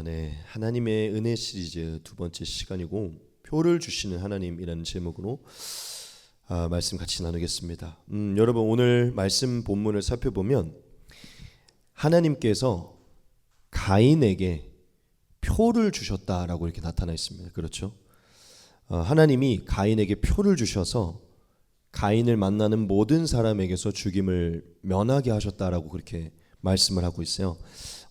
네. 하나님의 은혜 시리즈 두 번째 시간이고 표를 주시는 하나님이라는 제목으로 말씀 같이 나누겠습니다. 여러분 오늘 말씀 본문을 살펴보면 하나님께서 가인에게 표를 주셨다라고 이렇게 나타나 있습니다. 그렇죠? 하나님이 가인에게 표를 주셔서 가인을 만나는 모든 사람에게서 죽임을 면하게 하셨다라고 그렇게 말씀을 하고 있어요.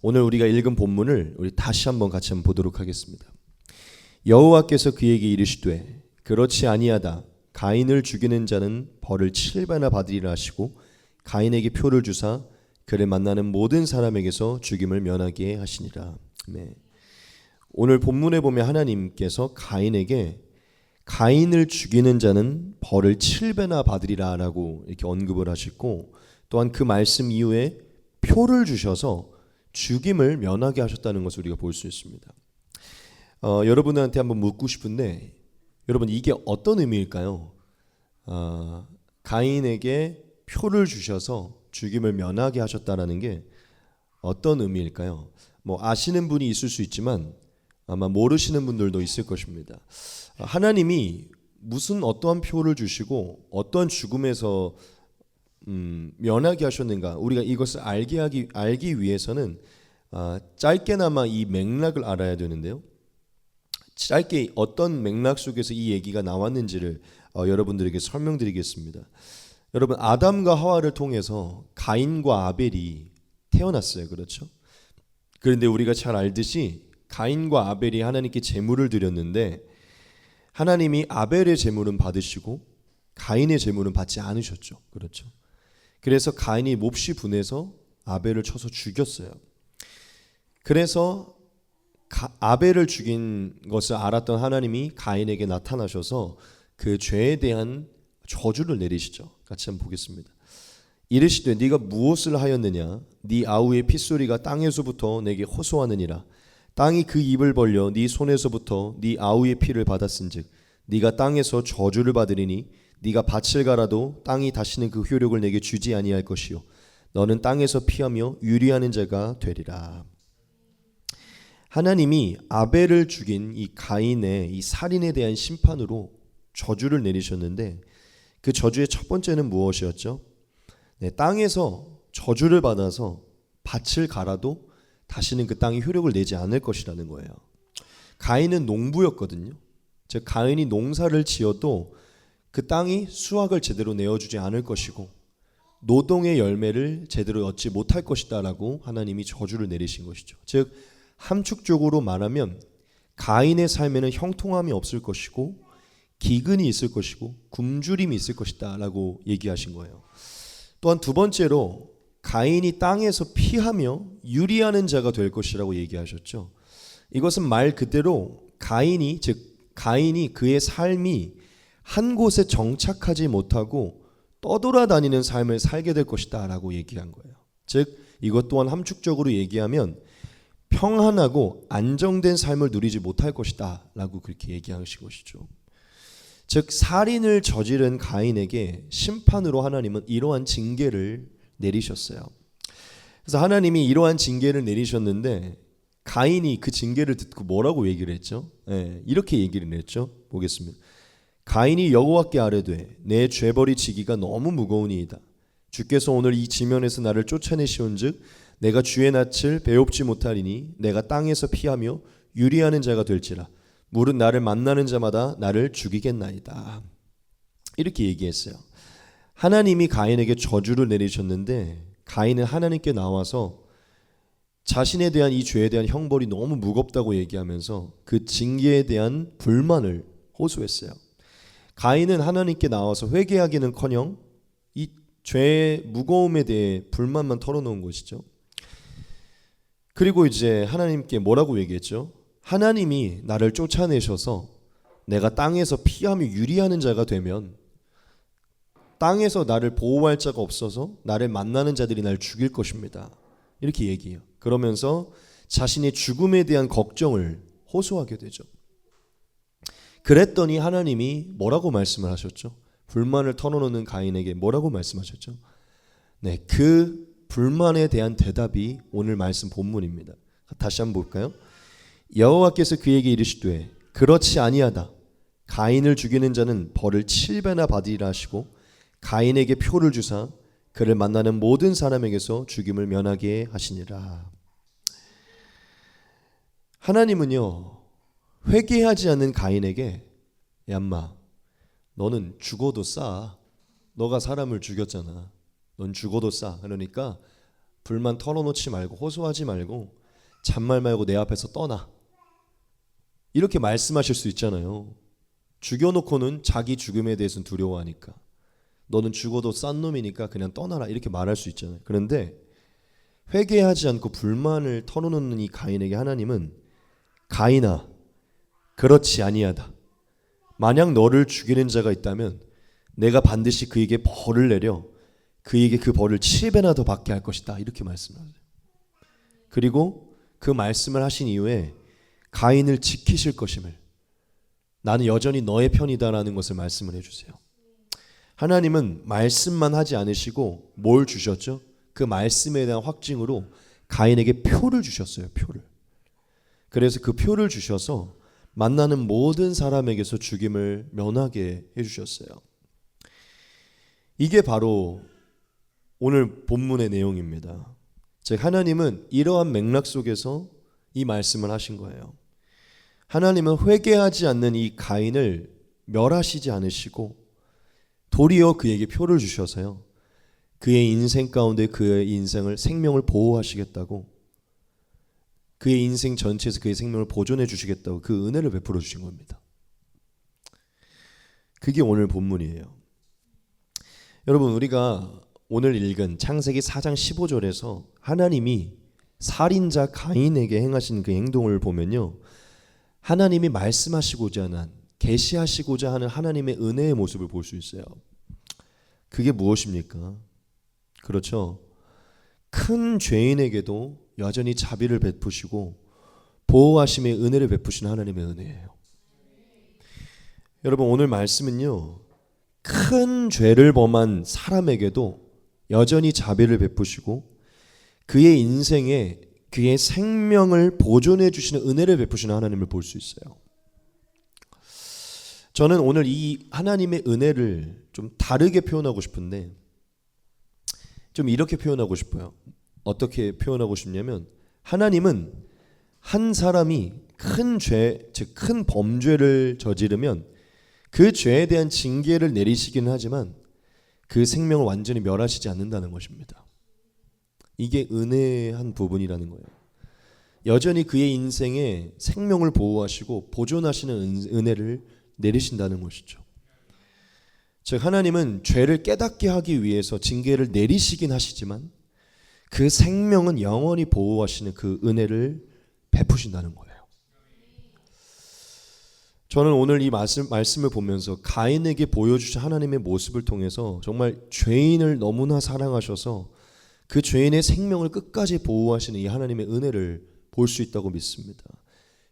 오늘 우리가 읽은 본문을 우리 다시 한번 같이 한번 보도록 하겠습니다. 여호와께서 그에게 이르시되 그렇지 아니하다. 가인을 죽이는 자는 벌을 7배나 받으리라 하시고 가인에게 표를 주사 그를 만나는 모든 사람에게서 죽임을 면하게 하시니라. 네. 오늘 본문에 보면 하나님께서 가인에게 가인을 죽이는 자는 벌을 7배나 받으리라 라고 이렇게 언급을 하시고 또한 그 말씀 이후에 표를 주셔서 죽임을 면하게 하셨다는 것을 우리가 볼 수 있습니다. 여러분한테 한번 묻고 싶은데 여러분 이게 어떤 의미일까요? 가인에게 표를 주셔서 죽임을 면하게 하셨다는 게 어떤 의미일까요? 뭐 아시는 분이 있을 수 있지만 아마 모르시는 분들도 있을 것입니다. 하나님이 무슨 어떠한 표를 주시고 어떤 죽음에서 면하게 하셨는가 우리가 이것을 알기 위해서는 짧게나마 이 맥락을 알아야 되는데요. 짧게 어떤 맥락 속에서 이 얘기가 나왔는지를 여러분들에게 설명드리겠습니다. 여러분 아담과 하와를 통해서 가인과 아벨이 태어났어요. 그렇죠? 그런데 우리가 잘 알듯이 가인과 아벨이 하나님께 제물을 드렸는데 하나님이 아벨의 제물은 받으시고 가인의 제물은 받지 않으셨죠. 그렇죠? 그래서 가인이 몹시 분해서 아벨을 쳐서 죽였어요. 그래서 아벨을 죽인 것을 알았던 하나님이 가인에게 나타나셔서 그 죄에 대한 저주를 내리시죠. 같이 한번 보겠습니다. 이르시되 네가 무엇을 하였느냐? 네 아우의 핏소리가 땅에서부터 내게 호소하느니라. 땅이 그 입을 벌려 네 손에서부터 네 아우의 피를 받았은즉 네가 땅에서 저주를 받으리니 네가 밭을 갈아도 땅이 다시는 그 효력을 내게 주지 아니할 것이요 너는 땅에서 피하며 유리하는 자가 되리라. 하나님이 아벨을 죽인 이 가인의 이 살인에 대한 심판으로 저주를 내리셨는데 그 저주의 첫 번째는 무엇이었죠? 네, 땅에서 저주를 받아서 밭을 갈아도 다시는 그 땅이 효력을 내지 않을 것이라는 거예요. 가인은 농부였거든요. 즉 가인이 농사를 지어도 그 땅이 수확을 제대로 내어주지 않을 것이고 노동의 열매를 제대로 얻지 못할 것이다 라고 하나님이 저주를 내리신 것이죠. 즉 함축적으로 말하면 가인의 삶에는 형통함이 없을 것이고 기근이 있을 것이고 굶주림이 있을 것이다 라고 얘기하신 거예요. 또한 두 번째로 가인이 땅에서 피하며 유리하는 자가 될 것이라고 얘기하셨죠. 이것은 말 그대로 가인이 그의 삶이 한 곳에 정착하지 못하고 떠돌아다니는 삶을 살게 될 것이다 라고 얘기한 거예요. 즉 이것 또한 함축적으로 얘기하면 평안하고 안정된 삶을 누리지 못할 것이다 라고 그렇게 얘기하신 것이죠. 즉 살인을 저지른 가인에게 심판으로 하나님은 이러한 징계를 내리셨어요. 그래서 하나님이 이러한 징계를 내리셨는데 가인이 그 징계를 듣고 뭐라고 얘기를 했죠? 이렇게 얘기를 했죠. 보겠습니다. 가인이 여호와께 아뢰되 내 죄벌이 지기가 너무 무거우니이다. 주께서 오늘 이 지면에서 나를 쫓아내시온즉 내가 주의 낯을 배웁지 못하리니 내가 땅에서 피하며 유리하는 자가 될지라 무릇 나를 만나는 자마다 나를 죽이겠나이다. 이렇게 얘기했어요. 하나님이 가인에게 저주를 내리셨는데 가인은 하나님께 나와서 자신에 대한 이 죄에 대한 형벌이 너무 무겁다고 얘기하면서 그 징계에 대한 불만을 호소했어요. 가인은 하나님께 나와서 회개하기는커녕 이 죄의 무거움에 대해 불만만 털어놓은 것이죠. 그리고 이제 하나님께 뭐라고 얘기했죠? 하나님이 나를 쫓아내셔서 내가 땅에서 피하며 유리하는 자가 되면 땅에서 나를 보호할 자가 없어서 나를 만나는 자들이 날 죽일 것입니다. 이렇게 얘기해요. 그러면서 자신의 죽음에 대한 걱정을 호소하게 되죠. 그랬더니 하나님이 뭐라고 말씀을 하셨죠? 불만을 털어놓는 가인에게 뭐라고 말씀하셨죠? 네, 그 불만에 대한 대답이 오늘 말씀 본문입니다. 다시 한번 볼까요? 여호와께서 그에게 이르시되 그렇지 아니하다. 가인을 죽이는 자는 벌을 7배나 받으리라 하시고 가인에게 표를 주사 그를 만나는 모든 사람에게서 죽임을 면하게 하시니라. 하나님은요, 회개하지 않는 가인에게 야 인마 너는 죽어도 싸. 너가 사람을 죽였잖아. 넌 죽어도 싸. 그러니까 불만 털어놓지 말고 호소하지 말고 잔말 말고 내 앞에서 떠나. 이렇게 말씀하실 수 있잖아요. 죽여놓고는 자기 죽음에 대해서는 두려워하니까 너는 죽어도 싼 놈이니까 그냥 떠나라 이렇게 말할 수 있잖아요. 그런데 회개하지 않고 불만을 털어놓는 이 가인에게 하나님은 가인아 그렇지 아니하다. 만약 너를 죽이는 자가 있다면 내가 반드시 그에게 벌을 내려 그에게 그 벌을 7배나 더 받게 할 것이다. 이렇게 말씀하세요. 그리고 그 말씀을 하신 이후에 가인을 지키실 것임을 나는 여전히 너의 편이다라는 것을 말씀을 해주세요. 하나님은 말씀만 하지 않으시고 뭘 주셨죠? 그 말씀에 대한 확증으로 가인에게 표를 주셨어요. 표를. 그래서 그 표를 주셔서 만나는 모든 사람에게서 죽임을 면하게 해주셨어요. 이게 바로 오늘 본문의 내용입니다. 즉 하나님은 이러한 맥락 속에서 이 말씀을 하신 거예요. 하나님은 회개하지 않는 이 가인을 멸하시지 않으시고 도리어 그에게 표를 주셔서요. 그의 인생 가운데 그의 인생을 생명을 보호하시겠다고 그의 인생 전체에서 그의 생명을 보존해 주시겠다고 그 은혜를 베풀어 주신 겁니다. 그게 오늘 본문이에요. 여러분 우리가 오늘 읽은 창세기 4장 15절에서 하나님이 살인자 가인에게 행하신 그 행동을 보면요. 하나님이 말씀하시고자 하는 계시하시고자 하는 하나님의 은혜의 모습을 볼 수 있어요. 그게 무엇입니까? 그렇죠. 큰 죄인에게도 여전히 자비를 베푸시고 보호하심의 은혜를 베푸시는 하나님의 은혜예요. 여러분 오늘 말씀은요. 큰 죄를 범한 사람에게도 여전히 자비를 베푸시고 그의 인생에 그의 생명을 보존해 주시는 은혜를 베푸시는 하나님을 볼 수 있어요. 저는 오늘 이 하나님의 은혜를 좀 다르게 표현하고 싶은데 좀 이렇게 표현하고 싶어요. 어떻게 표현하고 싶냐면 하나님은 한 사람이 큰 죄, 즉 큰 범죄를 저지르면 그 죄에 대한 징계를 내리시긴 하지만 그 생명을 완전히 멸하시지 않는다는 것입니다. 이게 은혜한 부분이라는 거예요. 여전히 그의 인생에 생명을 보호하시고 보존하시는 은혜를 내리신다는 것이죠. 즉 하나님은 죄를 깨닫게 하기 위해서 징계를 내리시긴 하시지만 그 생명은 영원히 보호하시는 그 은혜를 베푸신다는 거예요. 저는 오늘 이 말씀을 보면서 가인에게 보여주신 하나님의 모습을 통해서 정말 죄인을 너무나 사랑하셔서 그 죄인의 생명을 끝까지 보호하시는 이 하나님의 은혜를 볼 수 있다고 믿습니다.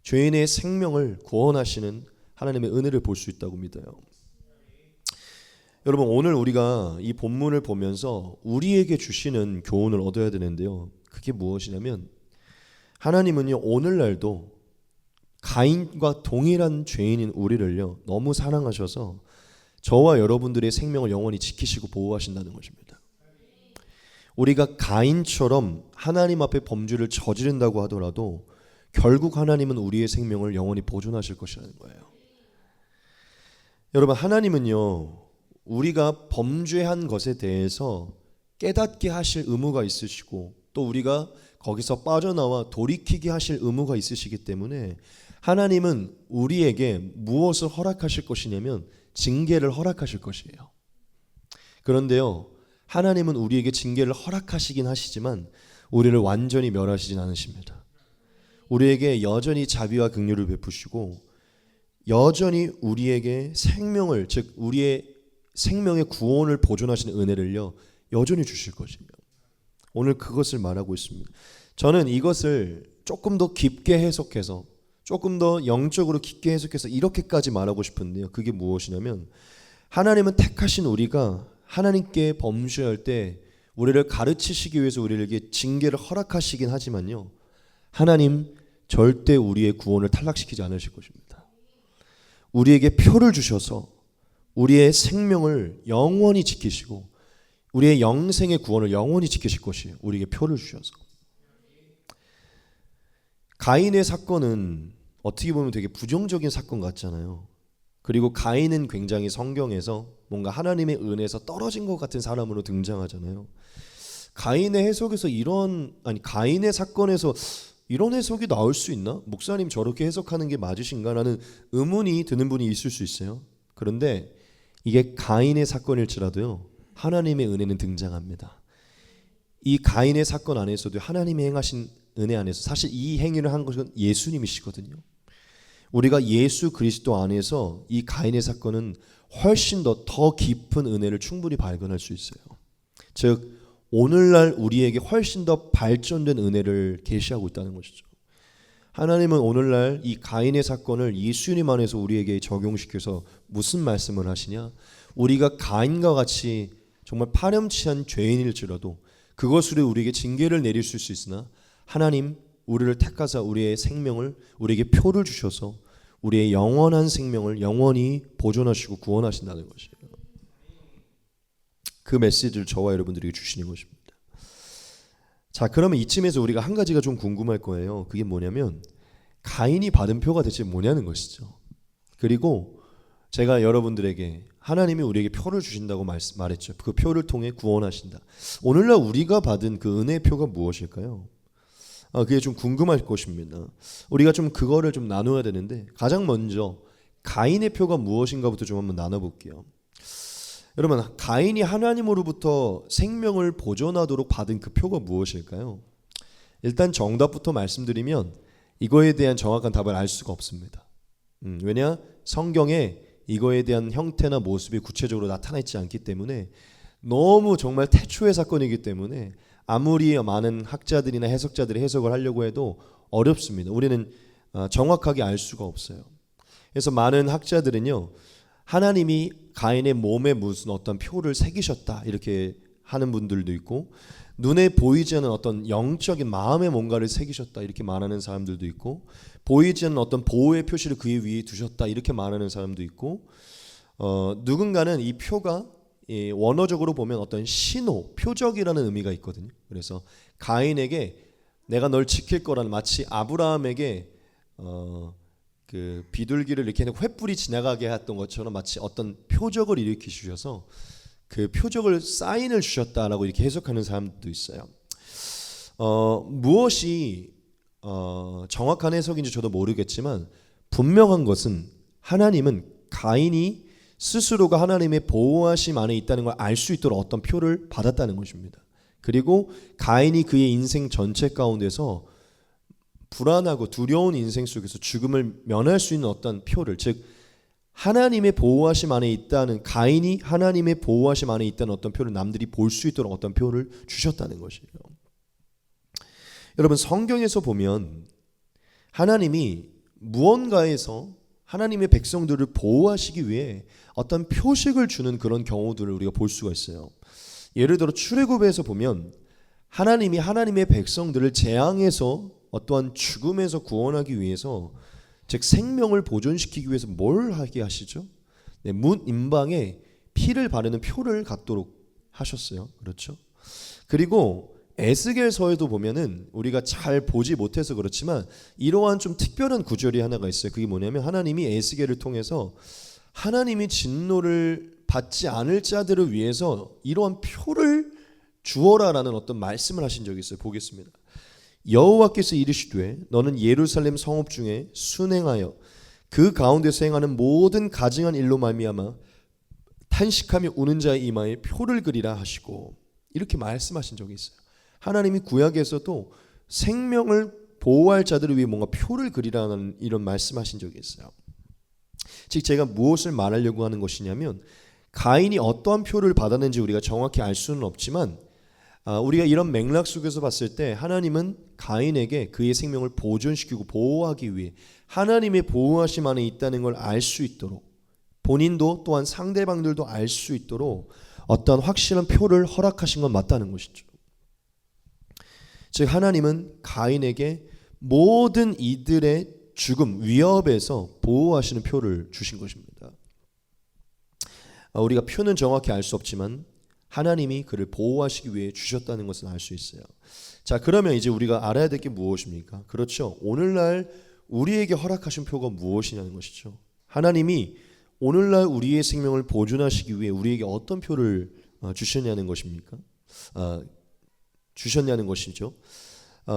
죄인의 생명을 구원하시는 하나님의 은혜를 볼 수 있다고 믿어요. 여러분 오늘 우리가 이 본문을 보면서 우리에게 주시는 교훈을 얻어야 되는데요. 그게 무엇이냐면 하나님은요 오늘날도 가인과 동일한 죄인인 우리를요 너무 사랑하셔서 저와 여러분들의 생명을 영원히 지키시고 보호하신다는 것입니다. 우리가 가인처럼 하나님 앞에 범죄를 저지른다고 하더라도 결국 하나님은 우리의 생명을 영원히 보존하실 것이라는 거예요. 여러분 하나님은요 우리가 범죄한 것에 대해서 깨닫게 하실 의무가 있으시고 또 우리가 거기서 빠져나와 돌이키게 하실 의무가 있으시기 때문에 하나님은 우리에게 무엇을 허락하실 것이냐면 징계를 허락하실 것이에요. 그런데요 하나님은 우리에게 징계를 허락하시긴 하시지만 우리를 완전히 멸하시진 않으십니다. 우리에게 여전히 자비와 긍휼을 베푸시고 여전히 우리에게 생명을 즉 우리의 생명의 구원을 보존하시는 은혜를요 여전히 주실 것입니다. 오늘 그것을 말하고 있습니다. 저는 이것을 조금 더 깊게 해석해서 조금 더 영적으로 깊게 해석해서 이렇게까지 말하고 싶은데요. 그게 무엇이냐면 하나님은 택하신 우리가 하나님께 범죄할 때 우리를 가르치시기 위해서 우리에게 징계를 허락하시긴 하지만요 하나님 절대 우리의 구원을 탈락시키지 않으실 것입니다. 우리에게 표를 주셔서 우리의 생명을 영원히 지키시고 우리의 영생의 구원을 영원히 지키실 것이에요. 우리에게 표를 주셔서. 가인의 사건은 어떻게 보면 되게 부정적인 사건 같잖아요. 그리고 가인은 굉장히 성경에서 뭔가 하나님의 은혜에서 떨어진 것 같은 사람으로 등장하잖아요. 가인의 해석에서 가인의 사건에서 이런 해석이 나올 수 있나? 목사님 저렇게 해석하는 게 맞으신가라는 의문이 드는 분이 있을 수 있어요. 그런데 이게 가인의 사건일지라도요, 하나님의 은혜는 등장합니다. 이 가인의 사건 안에서도 하나님이 행하신 은혜 안에서 사실 이 행위를 한 것은 예수님이시거든요. 우리가 예수 그리스도 안에서 이 가인의 사건은 훨씬 더 깊은 은혜를 충분히 발견할 수 있어요. 즉 오늘날 우리에게 훨씬 더 발전된 은혜를 계시하고 있다는 것이죠. 하나님은 오늘날 이 가인의 사건을 예수님 안에서 우리에게 적용시켜서 무슨 말씀을 하시냐? 우리가 가인과 같이 정말 파렴치한 죄인일지라도 그것으로 우리에게 징계를 내릴 수 있으나 하나님 우리를 택하사 우리의 생명을 우리에게 표를 주셔서 우리의 영원한 생명을 영원히 보존하시고 구원하신다는 것이에요. 그 메시지를 저와 여러분들에게 주시는 것입니다. 자, 그러면 이쯤에서 우리가 한 가지가 좀 궁금할 거예요. 그게 뭐냐면 가인이 받은 표가 대체 뭐냐는 것이죠. 그리고 제가 여러분들에게 하나님이 우리에게 표를 주신다고 말했죠. 그 표를 통해 구원하신다. 오늘날 우리가 받은 그 은혜의 표가 무엇일까요? 그게 좀 궁금할 것입니다. 우리가 좀 그거를 좀 나눠야 되는데 가장 먼저 가인의 표가 무엇인가부터 좀 한번 나눠볼게요. 여러분, 가인이 하나님으로부터 생명을 보존하도록 받은 그 표가 무엇일까요? 일단 정답부터 말씀드리면 이거에 대한 정확한 답을 알 수가 없습니다. 왜냐? 성경에 이거에 대한 형태나 모습이 구체적으로 나타나 있지 않기 때문에 너무 정말 태초의 사건이기 때문에 아무리 많은 학자들이나 해석자들이 해석을 하려고 해도 어렵습니다. 우리는 정확하게 알 수가 없어요. 그래서 많은 학자들은요, 하나님이 가인의 몸에 무슨 어떤 표를 새기셨다 이렇게 하는 분들도 있고, 눈에 보이지 않는 어떤 영적인 마음의 뭔가를 새기셨다 이렇게 말하는 사람들도 있고, 보이지 않는 어떤 보호의 표시를 그의 위에 두셨다 이렇게 말하는 사람도 있고, 누군가는 이 표가 원어적으로 보면 어떤 신호, 표적이라는 의미가 있거든요. 그래서 가인에게 내가 널 지킬 거라는, 마치 아브라함에게 그 비둘기를 이렇게 횃불이 지나가게 했던 것처럼 마치 어떤 표적을 일으켜 주셔서 그 표적을 사인을 주셨다라고 이렇게 해석하는 사람도 있어요. 무엇이 정확한 해석인지 저도 모르겠지만 분명한 것은 하나님은 가인이 스스로가 하나님의 보호하심 안에 있다는 걸 알 수 있도록 어떤 표를 받았다는 것입니다. 그리고 가인이 그의 인생 전체 가운데서 불안하고 두려운 인생 속에서 죽음을 면할 수 있는 어떤 표를, 즉 하나님의 보호하심 안에 있다는, 가인이 하나님의 보호하심 안에 있다는 어떤 표를 남들이 볼 수 있도록 어떤 표를 주셨다는 것이에요. 여러분, 성경에서 보면 하나님이 무언가에서 하나님의 백성들을 보호하시기 위해 어떤 표식을 주는 그런 경우들을 우리가 볼 수가 있어요. 예를 들어 출애굽에서 보면 하나님이 하나님의 백성들을 재앙에서 어떠한 죽음에서 구원하기 위해서, 즉 생명을 보존시키기 위해서 뭘 하게 하시죠? 문 임방에 피를 바르는 표를 갖도록 하셨어요. 그렇죠? 그리고 에스겔서에도 보면은 우리가 잘 보지 못해서 그렇지만 이러한 좀 특별한 구절이 하나가 있어요. 그게 뭐냐면 하나님이 에스겔을 통해서 하나님이 진노를 받지 않을 자들을 위해서 이러한 표를 주어라라는 어떤 말씀을 하신 적이 있어요. 보겠습니다. 여호와께서 이르시되 너는 예루살렘 성읍 중에 순행하여 그 가운데서 행하는 모든 가증한 일로 말미암아 탄식하며 우는 자의 이마에 표를 그리라 하시고, 이렇게 말씀하신 적이 있어요. 하나님이 구약에서도 생명을 보호할 자들을 위해 뭔가 표를 그리라는 이런 말씀하신 적이 있어요. 즉 제가 무엇을 말하려고 하는 것이냐면, 가인이 어떠한 표를 받았는지 우리가 정확히 알 수는 없지만 우리가 이런 맥락 속에서 봤을 때 하나님은 가인에게 그의 생명을 보존시키고 보호하기 위해 하나님의 보호하심 안에 있다는 걸 알 수 있도록, 본인도 또한 상대방들도 알 수 있도록 어떤 확실한 표를 허락하신 건 맞다는 것이죠. 즉 하나님은 가인에게 모든 이들의 죽음, 위협에서 보호하시는 표를 주신 것입니다. 우리가 표는 정확히 알 수 없지만 하나님이 그를 보호하시기 위해 주셨다는 것은 알 수 있어요. 자, 그러면 이제 우리가 알아야 될 게 무엇입니까? 그렇죠. 오늘날 우리에게 허락하신 표가 무엇이냐는 것이죠. 하나님이 오늘날 우리의 생명을 보존하시기 위해 우리에게 어떤 표를 주셨냐는 것입니까? 주셨냐는 것이죠.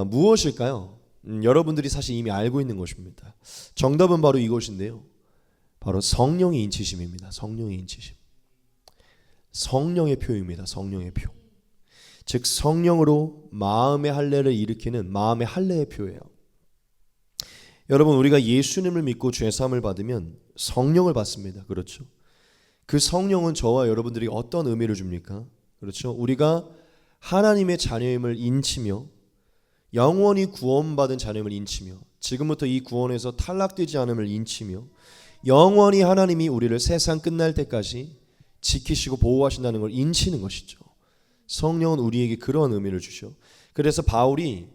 무엇일까요? 여러분들이 사실 이미 알고 있는 것입니다. 정답은 바로 이것인데요. 바로 성령의 인치심입니다. 성령의 인치심. 성령의 표입니다. 성령의 표. 즉 성령으로 마음의 할례를 일으키는 마음의 할례의 표예요. 여러분, 우리가 예수님을 믿고 죄사함을 받으면 성령을 받습니다. 그렇죠? 그 성령은 저와 여러분들이 어떤 의미를 줍니까? 그렇죠? 우리가 하나님의 자녀임을 인치며 영원히 구원받은 자녀임을 인치며 지금부터 이 구원에서 탈락되지 않음을 인치며 영원히 하나님이 우리를 세상 끝날 때까지 지키시고 보호하신다는 걸 인치는 것이죠. 성령은 우리에게 그런 의미를 주죠. 그래서 바울이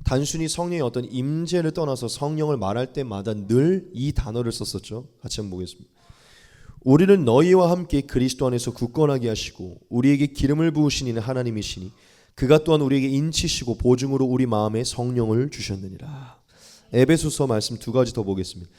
단순히 성령의 어떤 임재를 떠나서 성령을 말할 때마다 늘 이 단어를 썼었죠. 같이 한번 보겠습니다. 우리는 너희와 함께 그리스도 안에서 굳건하게 하시고 우리에게 기름을 부으신 이는 하나님이시니 그가 또한 우리에게 인치시고 보증으로 우리 마음에 성령을 주셨느니라. 에베소서 말씀 두 가지 더 보겠습니다.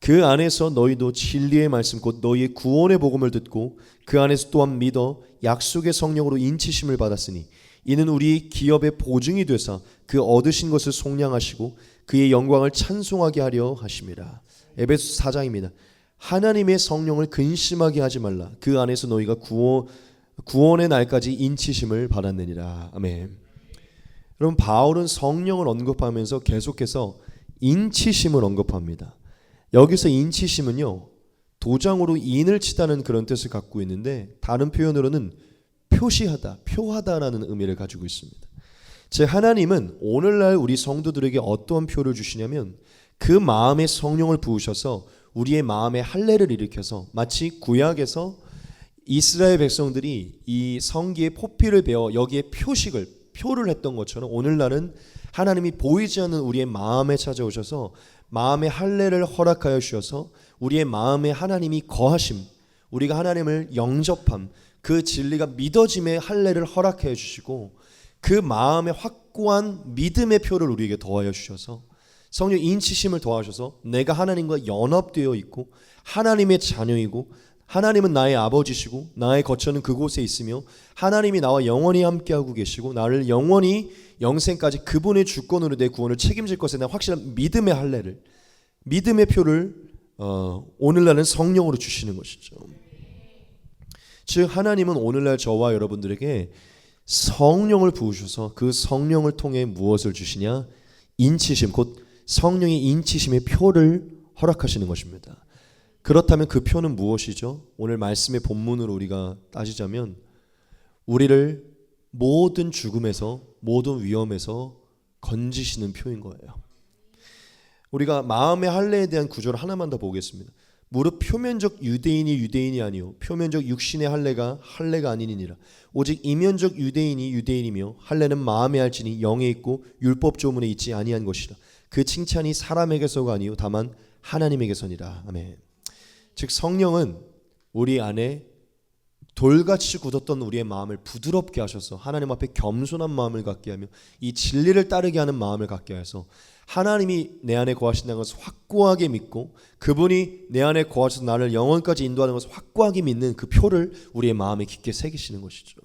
그 안에서 너희도 진리의 말씀 곧 너희의 구원의 복음을 듣고 그 안에서 또한 믿어 약속의 성령으로 인치심을 받았으니 이는 우리 기업의 보증이 되사 그 얻으신 것을 속량하시고 그의 영광을 찬송하게 하려 하심이라. 에베소 4장입니다. 하나님의 성령을 근심하게 하지 말라. 그 안에서 너희가 구원의 날까지 인치심을 받았느니라. 아멘. 여러분, 바울은 성령을 언급하면서 계속해서 인치심을 언급합니다. 여기서 인치심은요, 도장으로 인을 치다는 그런 뜻을 갖고 있는데 다른 표현으로는 표시하다, 표하다라는 의미를 가지고 있습니다. 즉 하나님은 오늘날 우리 성도들에게 어떠한 표를 주시냐면 그 마음에 성령을 부으셔서 우리의 마음에 할례를 일으켜서 마치 구약에서 이스라엘 백성들이 이 성기의 포피를 베어 여기에 표를 했던 것처럼 오늘날은 하나님이 보이지 않는 우리의 마음에 찾아오셔서 마음의 할례를 허락하여 주셔서 우리의 마음에 하나님이 거하심, 우리가 하나님을 영접함, 그 진리가 믿어짐의 할례를 허락해 주시고 그 마음에 확고한 믿음의 표를 우리에게 더하여 주셔서 성령 인치심을 더하셔서 내가 하나님과 연합되어 있고 하나님의 자녀이고 하나님은 나의 아버지시고 나의 거처는 그곳에 있으며 하나님이 나와 영원히 함께하고 계시고 나를 영원히 영생까지 그분의 주권으로 내 구원을 책임질 것에 대한 확실한 믿음의 할례를, 믿음의 표를 오늘날은 성령으로 주시는 것이죠. 즉 하나님은 오늘날 저와 여러분들에게 성령을 부으셔서 그 성령을 통해 무엇을 주시냐? 인치심, 곧 성령의 인치심의 표를 허락하시는 것입니다. 그렇다면 그 표는 무엇이죠? 오늘 말씀의 본문으로 우리가 따지자면 우리를 모든 죽음에서, 모든 위험에서 건지시는 표인 거예요. 우리가 마음의 할례에 대한 구조를 하나만 더 보겠습니다. 무릇 표면적 유대인이 아니요 표면적 육신의 할례가 아니니라. 오직 이면적 유대인이 유대인이며 할례는 마음에 할지니 영에 있고 율법 조문에 있지 아니한 것이라. 그 칭찬이 사람에게서가 아니요 다만 하나님에게서니라. 아멘. 즉 성령은 우리 안에 돌같이 굳었던 우리의 마음을 부드럽게 하셔서 하나님 앞에 겸손한 마음을 갖게 하며 이 진리를 따르게 하는 마음을 갖게 해서 하나님이 내 안에 거하신다는 것을 확고하게 믿고 그분이 내 안에 거하셔서 나를 영원까지 인도하는 것을 확고하게 믿는 그 표를 우리의 마음에 깊게 새기시는 것이죠.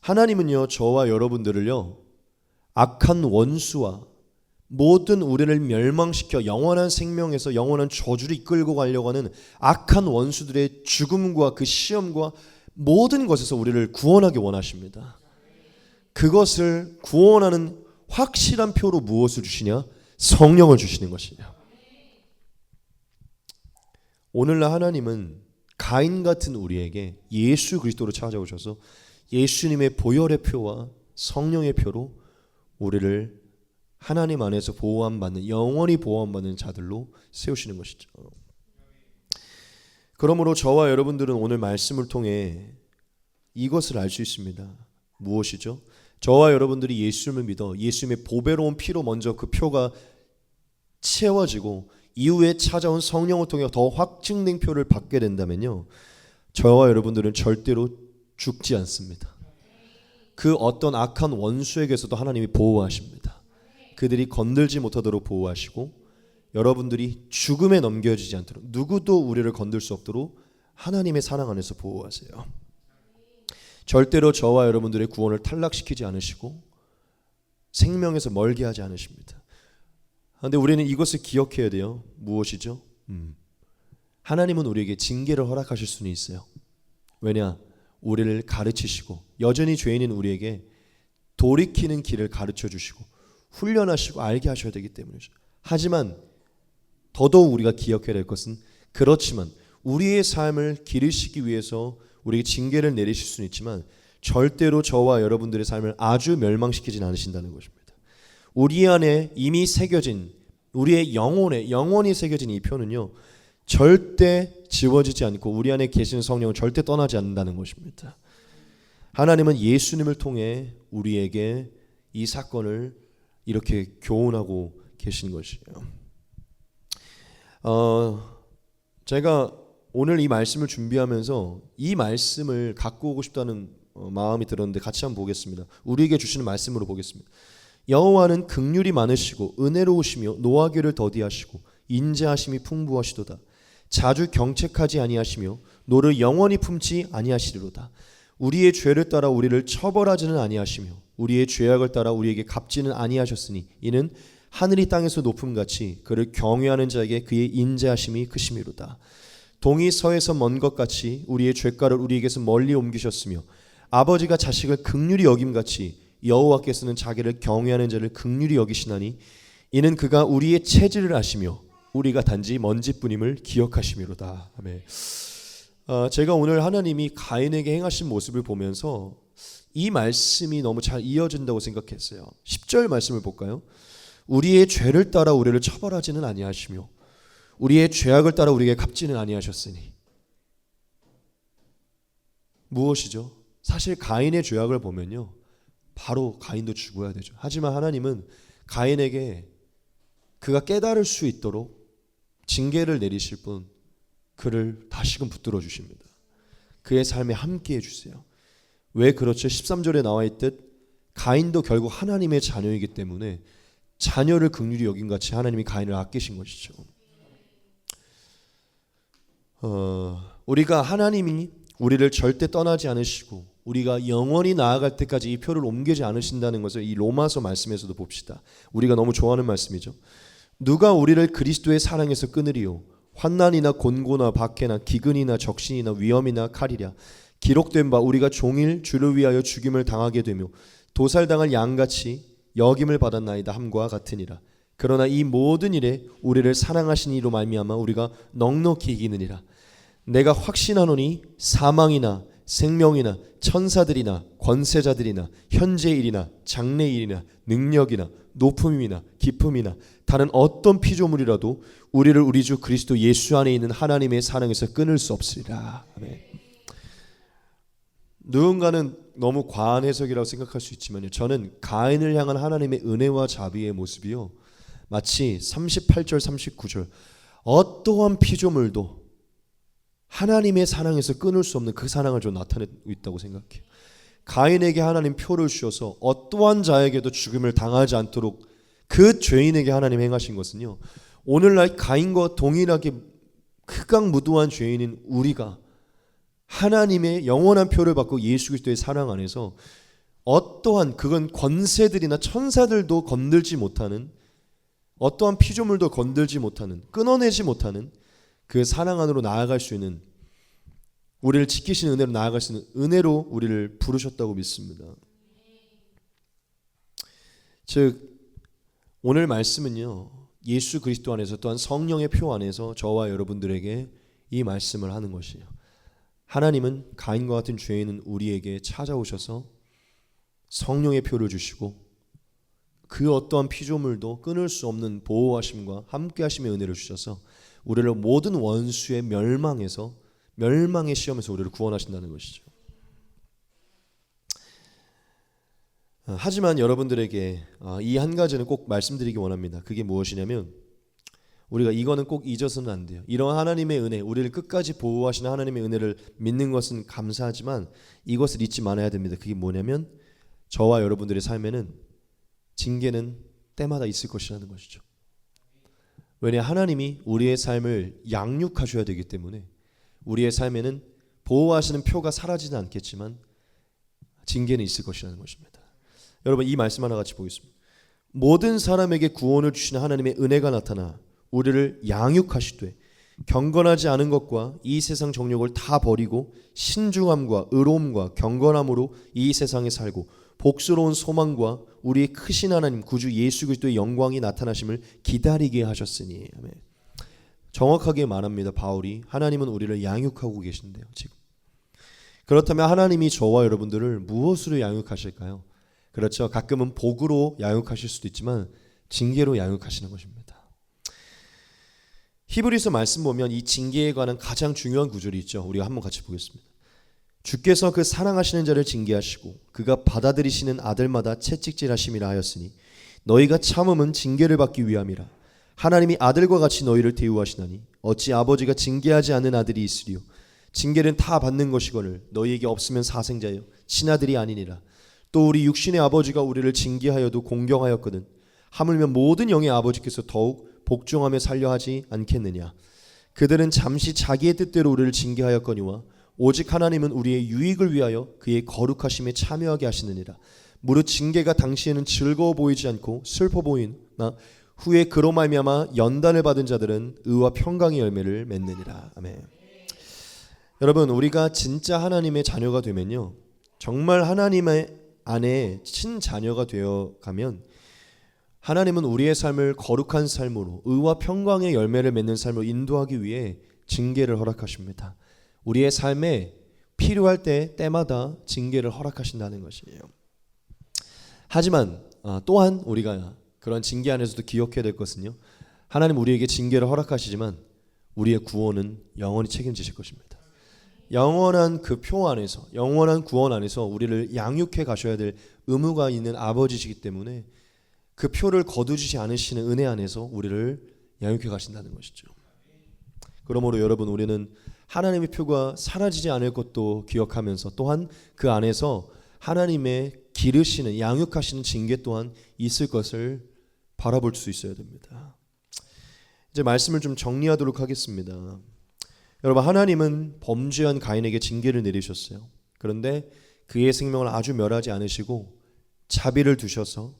하나님은요 저와 여러분들을요 악한 원수와 모든 우리를 멸망시켜 영원한 생명에서 영원한 저주를 이끌고 가려고 하는 악한 원수들의 죽음과 그 시험과 모든 것에서 우리를 구원하기 원하십니다. 그것을 구원하는 확실한 표로 무엇을 주시냐? 성령을 주시는 것이냐. 오늘날 하나님은 가인 같은 우리에게 예수 그리스도로 찾아오셔서 예수님의 보혈의 표와 성령의 표로 우리를 하나님 안에서 보호함받는, 영원히 보호함받는 자들로 세우시는 것이죠. 그러므로 저와 여러분들은 오늘 말씀을 통해 이것을 알 수 있습니다. 무엇이죠? 저와 여러분들이 예수님을 믿어 예수님의 보배로운 피로 먼저 그 표가 채워지고 이후에 찾아온 성령을 통해 더 확증된 표를 받게 된다면요, 저와 여러분들은 절대로 죽지 않습니다. 그 어떤 악한 원수에게서도 하나님이 보호하십니다. 그들이 건들지 못하도록 보호하시고 여러분들이 죽음에 넘겨지지 않도록, 누구도 우리를 건들 수 없도록 하나님의 사랑 안에서 보호하세요. 절대로 저와 여러분들의 구원을 탈락시키지 않으시고 생명에서 멀게 하지 않으십니다. 그런데 우리는 이것을 기억해야 돼요. 무엇이죠? 하나님은 우리에게 징계를 허락하실 수는 있어요. 왜냐? 우리를 가르치시고 여전히 죄인인 우리에게 돌이키는 길을 가르쳐 주시고 훈련하시고 알게 하셔야 되기 때문이죠. 하지만 더더욱 우리가 기억해야 될 것은, 그렇지만 우리의 삶을 기르시기 위해서 우리에게 징계를 내리실 수는 있지만 절대로 저와 여러분들의 삶을 아주 멸망시키진 않으신다는 것입니다. 우리 안에 이미 새겨진, 우리의 영혼이 새겨진 이 표는요, 절대 지워지지 않고 우리 안에 계시는 성령은 절대 떠나지 않는다는 것입니다. 하나님은 예수님을 통해 우리에게 이 사건을 이렇게 교훈하고 계신 것이에요. 제가 오늘 이 말씀을 준비하면서 이 말씀을 갖고 오고 싶다는 마음이 들었는데 같이 한번 보겠습니다. 우리에게 주시는 말씀으로 보겠습니다. 여호와는 긍휼이 많으시고 은혜로우시며 노하기를 더디하시고 인자하심이 풍부하시도다. 자주 경책하지 아니하시며 노를 영원히 품지 아니하시리로다. 우리의 죄를 따라 우리를 처벌하지는 아니하시며 우리의 죄악을 따라 우리에게 갚지는 아니하셨으니 이는 하늘이 땅에서 높음같이 그를 경외하는 자에게 그의 인자하심이 크심이로다. 동이 서에서 먼 것 같이 우리의 죄가를 우리에게서 멀리 옮기셨으며 아버지가 자식을 긍휼히 여김같이 여호와께서는 자기를 경외하는 자를 긍휼히 여기시나니 이는 그가 우리의 체질을 아시며 우리가 단지 먼지뿐임을 기억하심이로다. 아멘. 제가 오늘 하나님이 가인에게 행하신 모습을 보면서 이 말씀이 너무 잘 이어진다고 생각했어요. 10절 말씀을 볼까요? 우리의 죄를 따라 우리를 처벌하지는 아니하시며 우리의 죄악을 따라 우리에게 갚지는 아니하셨으니. 무엇이죠? 사실 가인의 죄악을 보면요, 바로 가인도 죽어야 되죠. 하지만 하나님은 가인에게 그가 깨달을 수 있도록 징계를 내리실 뿐 그를 다시금 붙들어 주십니다. 그의 삶에 함께해 주세요. 왜 그렇죠? 13절에 나와 있듯 가인도 결국 하나님의 자녀이기 때문에 자녀를 긍휼히 여김같이 하나님이 가인을 아끼신 것이죠. 우리가 하나님이 우리를 절대 떠나지 않으시고 우리가 영원히 나아갈 때까지 이 표를 옮기지 않으신다는 것을 이 로마서 말씀에서도 봅시다. 우리가 너무 좋아하는 말씀이죠. 누가 우리를 그리스도의 사랑에서 끊으리요? 환난이나 곤고나 박해나 기근이나 적신이나 위험이나 칼이랴. 기록된 바 우리가 종일 주를 위하여 죽임을 당하게 되며 도살당할 양같이 여김을 받았나이다 함과 같으니라. 그러나 이 모든 일에 우리를 사랑하신 이로 말미암아 우리가 넉넉히 이기느니라. 내가 확신하노니 사망이나 생명이나 천사들이나 권세자들이나 현재일이나 장래일이나 능력이나 높음이나 깊음이나 다른 어떤 피조물이라도 우리를 우리 주 그리스도 예수 안에 있는 하나님의 사랑에서 끊을 수 없으리라. 아멘. 누군가는 너무 과한 해석이라고 생각할 수 있지만요, 저는 가인을 향한 하나님의 은혜와 자비의 모습이요, 마치 38절 39절 어떠한 피조물도 하나님의 사랑에서 끊을 수 없는 그 사랑을 좀 나타내고 있다고 생각해요. 가인에게 하나님 표를 주셔서 어떠한 자에게도 죽음을 당하지 않도록 그 죄인에게 하나님 행하신 것은요, 오늘날 가인과 동일하게 극악무도한 죄인인 우리가 하나님의 영원한 표를 받고 예수 그리스도의 사랑 안에서 어떠한, 그건 권세들이나 천사들도 건들지 못하는, 어떠한 피조물도 건들지 못하는, 끊어내지 못하는 그 사랑 안으로 나아갈 수 있는, 우리를 지키시는 은혜로 나아갈 수 있는 은혜로 우리를 부르셨다고 믿습니다. 즉 오늘 말씀은요, 예수 그리스도 안에서 또한 성령의 표 안에서 저와 여러분들에게 이 말씀을 하는 것이에요. 하나님은 가인과 같은 죄인은 우리에게 찾아오셔서 성령의 표를 주시고 그 어떠한 피조물도 끊을 수 없는 보호하심과 함께하심의 은혜를 주셔서 우리를 모든 원수의 멸망의 시험에서 우리를 구원하신다는 것이죠. 하지만 여러분들에게 이 한 가지는 꼭 말씀드리기 원합니다. 그게 무엇이냐면 우리가 이거는 꼭 잊어서는 안 돼요. 이런 하나님의 은혜, 우리를 끝까지 보호하시는 하나님의 은혜를 믿는 것은 감사하지만 이것을 잊지 말아야 됩니다. 그게 뭐냐면 저와 여러분들의 삶에는 징계는 때마다 있을 것이라는 것이죠. 왜냐 하나님이 우리의 삶을 양육하셔야 되기 때문에 우리의 삶에는 보호하시는 표가 사라지는 않겠지만 징계는 있을 것이라는 것입니다. 여러분 이 말씀 하나 같이 보겠습니다. 모든 사람에게 구원을 주시는 하나님의 은혜가 나타나 우리를 양육하시되 경건하지 않은 것과 이 세상 정욕을 다 버리고 신중함과 의로움과 경건함으로 이 세상에 살고 복스러운 소망과 우리의 크신 하나님 구주 예수 그리스도의 영광이 나타나심을 기다리게 하셨으니. 아멘. 정확하게 말합니다. 바울이 하나님은 우리를 양육하고 계신데요. 지금 그렇다면 하나님이 저와 여러분들을 무엇으로 양육하실까요? 그렇죠. 가끔은 복으로 양육하실 수도 있지만 징계로 양육하시는 것입니다. 히브리서 말씀 보면 이 징계에 관한 가장 중요한 구절이 있죠. 우리가 한번 같이 보겠습니다. 주께서 그 사랑하시는 자를 징계하시고 그가 받아들이시는 아들마다 채찍질하심이라 하였으니 너희가 참음은 징계를 받기 위함이라. 하나님이 아들과 같이 너희를 대우하시나니 어찌 아버지가 징계하지 않는 아들이 있으리요. 징계는 다 받는 것이거늘 너희에게 없으면 사생자여 친아들이 아니니라. 또 우리 육신의 아버지가 우리를 징계하여도 공경하였거든 하물며 모든 영의 아버지께서 더욱 복종하며 살려 하지 않겠느냐. 그들은 잠시 자기의 뜻대로 우리를 징계하였거니와 오직 하나님은 우리의 유익을 위하여 그의 거룩하심에 참여하게 하시느니라. 무릇 징계가 당시에는 즐거워 보이지 않고 슬퍼 보이나 후에 그로 말미암아 연단을 받은 자들은 의와 평강의 열매를 맺느니라. 아멘. 여러분 우리가 진짜 하나님의 자녀가 되면요 정말 하나님의 안에 친자녀가 되어가면 하나님은 우리의 삶을 거룩한 삶으로 의와 평강의 열매를 맺는 삶으로 인도하기 위해 징계를 허락하십니다. 우리의 삶에 필요할 때마다 징계를 허락하신다는 것이에요. 하지만 또한 우리가 그런 징계 안에서도 기억해야 될 것은요 하나님 우리에게 징계를 허락하시지만 우리의 구원은 영원히 책임지실 것입니다. 영원한 그 표 안에서 영원한 구원 안에서 우리를 양육해 가셔야 될 의무가 있는 아버지시기 때문에 그 표를 거두지 않으시는 은혜 안에서 우리를 양육해 가신다는 것이죠. 그러므로 여러분 우리는 하나님의 표가 사라지지 않을 것도 기억하면서 또한 그 안에서 하나님의 기르시는 양육하시는 징계 또한 있을 것을 바라볼 수 있어야 됩니다. 이제 말씀을 좀 정리하도록 하겠습니다. 여러분 하나님은 범죄한 가인에게 징계를 내리셨어요. 그런데 그의 생명을 아주 멸하지 않으시고 자비를 두셔서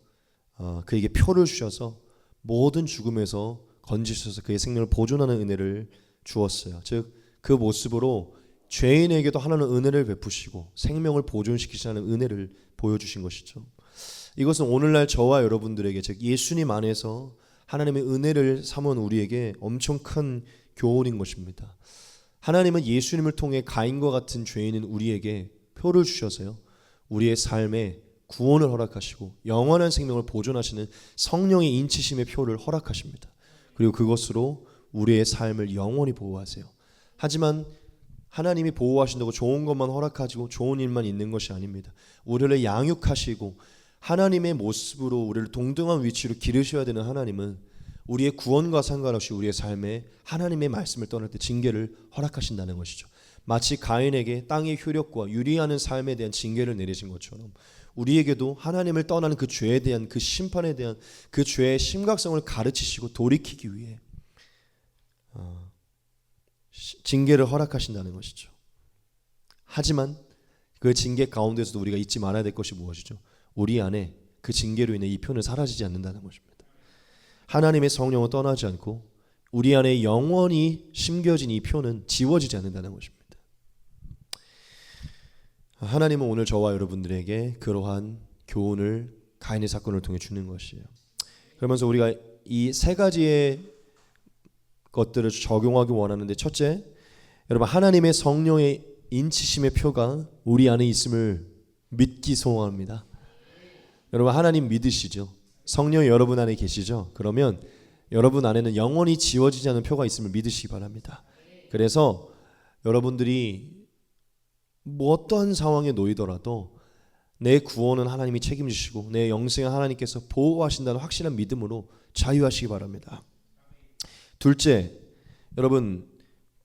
그에게 표를 주셔서 모든 죽음에서 건지셔서 그의 생명을 보존하는 은혜를 주었어요. 즉 그 모습으로 죄인에게도 하나는 은혜를 베푸시고 생명을 보존시키시는 은혜를 보여주신 것이죠. 이것은 오늘날 저와 여러분들에게 즉 예수님 안에서 하나님의 은혜를 삼은 우리에게 엄청 큰 교훈인 것입니다. 하나님은 예수님을 통해 가인과 같은 죄인인 우리에게 표를 주셔서요 우리의 삶에 구원을 허락하시고 영원한 생명을 보존하시는 성령의 인치심의 표를 허락하십니다. 그리고 그것으로 우리의 삶을 영원히 보호하세요. 하지만 하나님이 보호하신다고 좋은 것만 허락하시고 좋은 일만 있는 것이 아닙니다. 우리를 양육하시고 하나님의 모습으로 우리를 동등한 위치로 기르셔야 되는 하나님은 우리의 구원과 상관없이 우리의 삶에 하나님의 말씀을 떠날 때 징계를 허락하신다는 것이죠. 마치 가인에게 땅의 효력과 유리하는 삶에 대한 징계를 내리신 것처럼 우리에게도 하나님을 떠나는 그 죄에 대한 그 심판에 대한 그 죄의 심각성을 가르치시고 돌이키기 위해 징계를 허락하신다는 것이죠. 하지만 그 징계 가운데서도 우리가 잊지 말아야 될 것이 무엇이죠? 우리 안에 그 징계로 인해 이 표는 사라지지 않는다는 것입니다. 하나님의 성령을 떠나지 않고 우리 안에 영원히 심겨진 이 표는 지워지지 않는다는 것입니다. 하나님은 오늘 저와 여러분들에게 그러한 교훈을 가인의 사건을 통해 주는 것이에요. 그러면서 우리가 이 세 가지의 것들을 적용하기 원하는데 첫째, 여러분 하나님의 성령의 인치심의 표가 우리 안에 있음을 믿기 소원합니다. 여러분 하나님 믿으시죠? 성령이 여러분 안에 계시죠? 그러면 여러분 안에는 영원히 지워지지 않는 표가 있음을 믿으시기 바랍니다. 그래서 여러분들이 뭐 어떠한 상황에 놓이더라도 내 구원은 하나님이 책임지시고 내 영생은 하나님께서 보호하신다는 확실한 믿음으로 자유하시기 바랍니다. 둘째, 여러분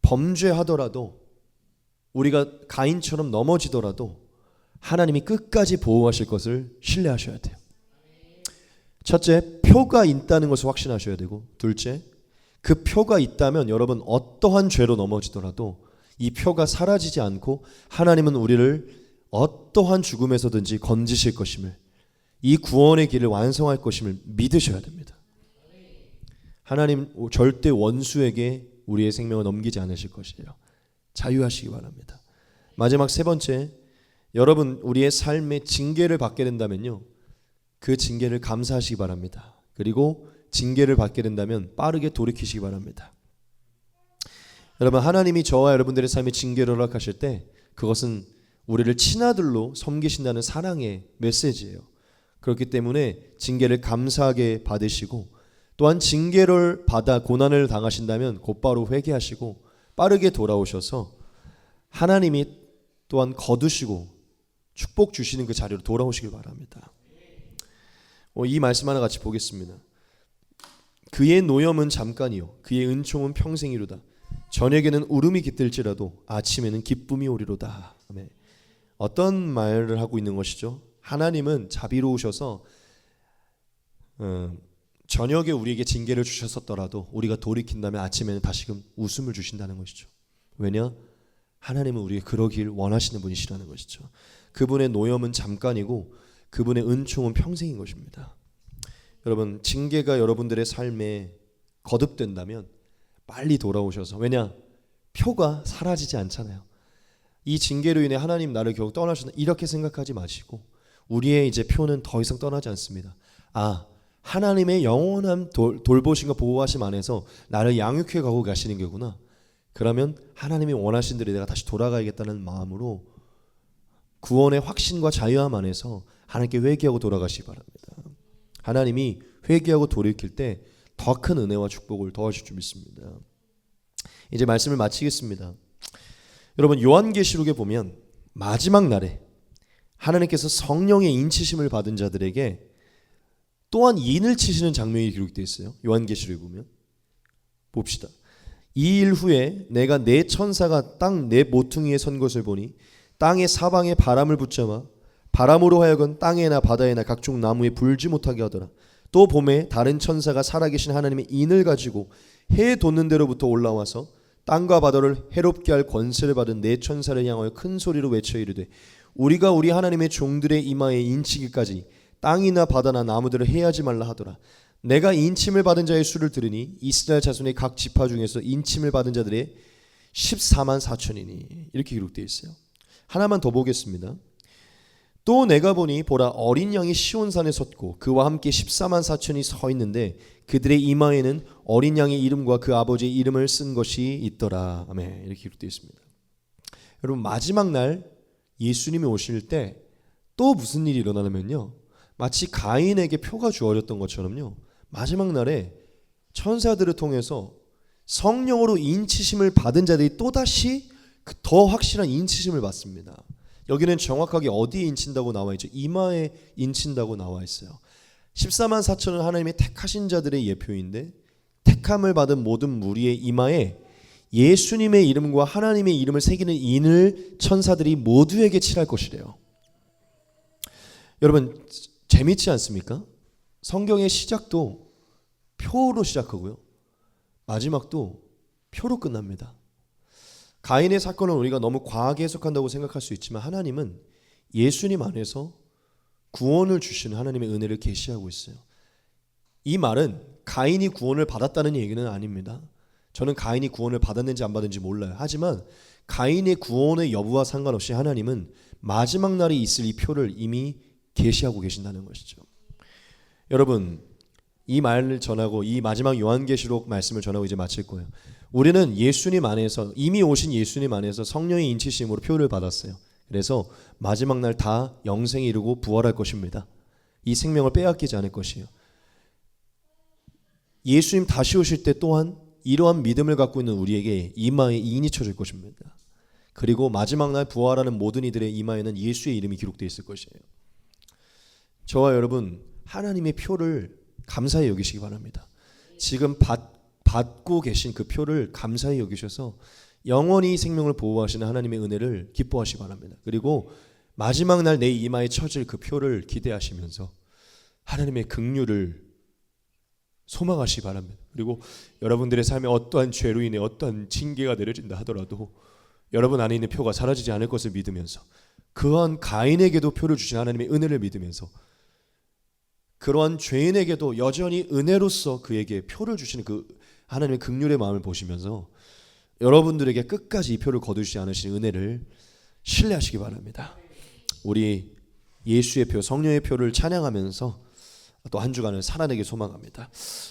범죄하더라도 우리가 가인처럼 넘어지더라도 하나님이 끝까지 보호하실 것을 신뢰하셔야 돼요. 첫째, 표가 있다는 것을 확신하셔야 되고, 둘째, 그 표가 있다면 여러분 어떠한 죄로 넘어지더라도 이 표가 사라지지 않고 하나님은 우리를 어떠한 죽음에서든지 건지실 것임을, 이 구원의 길을 완성할 것임을 믿으셔야 됩니다. 하나님 절대 원수에게 우리의 생명을 넘기지 않으실 것이에요. 자유하시기 바랍니다. 마지막 세 번째, 여러분 우리의 삶에 징계를 받게 된다면요, 그 징계를 감사하시기 바랍니다. 그리고 징계를 받게 된다면 빠르게 돌이키시기 바랍니다. 여러분 하나님이 저와 여러분들의 삶에 징계를 허락하실 때 그것은 우리를 친아들로 섬기신다는 사랑의 메시지예요. 그렇기 때문에 징계를 감사하게 받으시고, 또한 징계를 받아 고난을 당하신다면 곧바로 회개하시고 빠르게 돌아오셔서 하나님이 또한 거두시고 축복 주시는 그 자리로 돌아오시길 바랍니다. 이 말씀 하나 같이 보겠습니다. 그의 노염은 잠깐이요 그의 은총은 평생이로다. 저녁에는 울음이 깃들지라도 아침에는 기쁨이 오리로다. 아멘. 어떤 말을 하고 있는 것이죠? 하나님은 자비로우셔서 저녁에 우리에게 징계를 주셨었더라도 우리가 돌이킨다면 아침에는 다시금 웃음을 주신다는 것이죠. 왜냐? 하나님은 우리에게 그러길 원하시는 분이시라는 것이죠. 그분의 노염은 잠깐이고 그분의 은총은 평생인 것입니다. 여러분 징계가 여러분들의 삶에 거듭된다면 빨리 돌아오셔서, 왜냐? 표가 사라지지 않잖아요. 이 징계로 인해 하나님 나를 결국 떠나신다 이렇게 생각하지 마시고 우리의 이제 표는 더 이상 떠나지 않습니다. 하나님의 영원한 돌보심과 보호하심 안에서 나를 양육해 가고 가시는 거구나. 그러면 하나님이 원하신 대로 내가 다시 돌아가야겠다는 마음으로 구원의 확신과 자유함 안에서 하나님께 회개하고 돌아가시기 바랍니다. 하나님이 회개하고 돌이킬 때 더 큰 은혜와 축복을 더하실 줄 믿습니다. 이제 말씀을 마치겠습니다. 여러분 요한계시록에 보면 마지막 날에 하나님께서 성령의 인치심을 받은 자들에게 또한 인을 치시는 장면이 기록되어 있어요. 요한계시록에 보면 봅시다. 이 일 후에 내가 네 천사가 땅 네 모퉁이에 선 것을 보니 땅의 사방에 바람을 붙잡아 바람으로 하여금 땅에나 바다에나 각종 나무에 불지 못하게 하더라. 또 봄에 다른 천사가 살아계신 하나님의 인을 가지고 해 돋는 데로부터 올라와서 땅과 바다를 해롭게 할 권세를 받은 네 천사를 향하여 큰 소리로 외쳐 이르되 우리가 우리 하나님의 종들의 이마에 인치기까지 땅이나 바다나 나무들을 해하지 말라 하더라. 내가 인침을 받은 자의 수를 들으니 이스라엘 자손의 각 지파 중에서 인침을 받은 자들의 14만 4천이니 이렇게 기록되어 있어요. 하나만 더 보겠습니다. 또 내가 보니 보라 어린 양이 시온산에 섰고 그와 함께 14만 4천이 서 있는데 그들의 이마에는 어린 양의 이름과 그 아버지의 이름을 쓴 것이 있더라. 아멘. 이렇게 기록되어 있습니다. 여러분 마지막 날 예수님이 오실 때 또 무슨 일이 일어나냐면요, 마치 가인에게 표가 주어졌던 것처럼요, 마지막 날에 천사들을 통해서 성령으로 인치심을 받은 자들이 또다시 더 확실한 인치심을 받습니다. 여기는 정확하게 어디에 인친다고 나와 있죠? 이마에 인친다고 나와 있어요. 14만 4천은 하나님의 택하신 자들의 예표인데 택함을 받은 모든 무리의 이마에 예수님의 이름과 하나님의 이름을 새기는 인을 천사들이 모두에게 칠할 것이래요. 여러분 재밌지 않습니까? 성경의 시작도 표로 시작하고요, 마지막도 표로 끝납니다. 가인의 사건을 우리가 너무 과하게 해석한다고 생각할 수 있지만 하나님은 예수님 안에서 구원을 주시는 하나님의 은혜를 계시하고 있어요. 이 말은 가인이 구원을 받았다는 얘기는 아닙니다. 저는 가인이 구원을 받았는지 안 받았는지 몰라요. 하지만 가인의 구원의 여부와 상관없이 하나님은 마지막 날에 있을 이 표를 이미 계시하고 계신다는 것이죠. 여러분 이 말을 전하고 이 마지막 요한계시록 말씀을 전하고 이제 마칠 거예요. 우리는 예수님 안에서, 이미 오신 예수님 안에서 성령의 인치심으로 표를 받았어요. 그래서 마지막 날 다 영생에 이르고 부활할 것입니다. 이 생명을 빼앗기지 않을 것이에요. 예수님 다시 오실 때 또한 이러한 믿음을 갖고 있는 우리에게 이마에 인이 쳐질 것입니다. 그리고 마지막 날 부활하는 모든 이들의 이마에는 예수의 이름이 기록되어 있을 것이에요. 저와 여러분 하나님의 표를 감사히 여기시기 바랍니다. 지금 받고 계신 그 표를 감사히 여기셔서 영원히 생명을 보호하시는 하나님의 은혜를 기뻐하시기 바랍니다. 그리고 마지막 날 내 이마에 쳐질 그 표를 기대하시면서 하나님의 긍휼을 소망하시기 바랍니다. 그리고 여러분들의 삶에 어떠한 죄로 인해 어떠한 징계가 내려진다 하더라도 여러분 안에 있는 표가 사라지지 않을 것을 믿으면서, 그러한 가인에게도 표를 주신 하나님의 은혜를 믿으면서, 그러한 죄인에게도 여전히 은혜로서 그에게 표를 주시는 그 하나님의 긍휼의 마음을 보시면서 여러분들에게 끝까지 이 표를 거두시지 않으신 은혜를 신뢰하시기 바랍니다. 우리 예수의 표, 성령의 표를 찬양하면서 또 한 주간을 살아내기 소망합니다.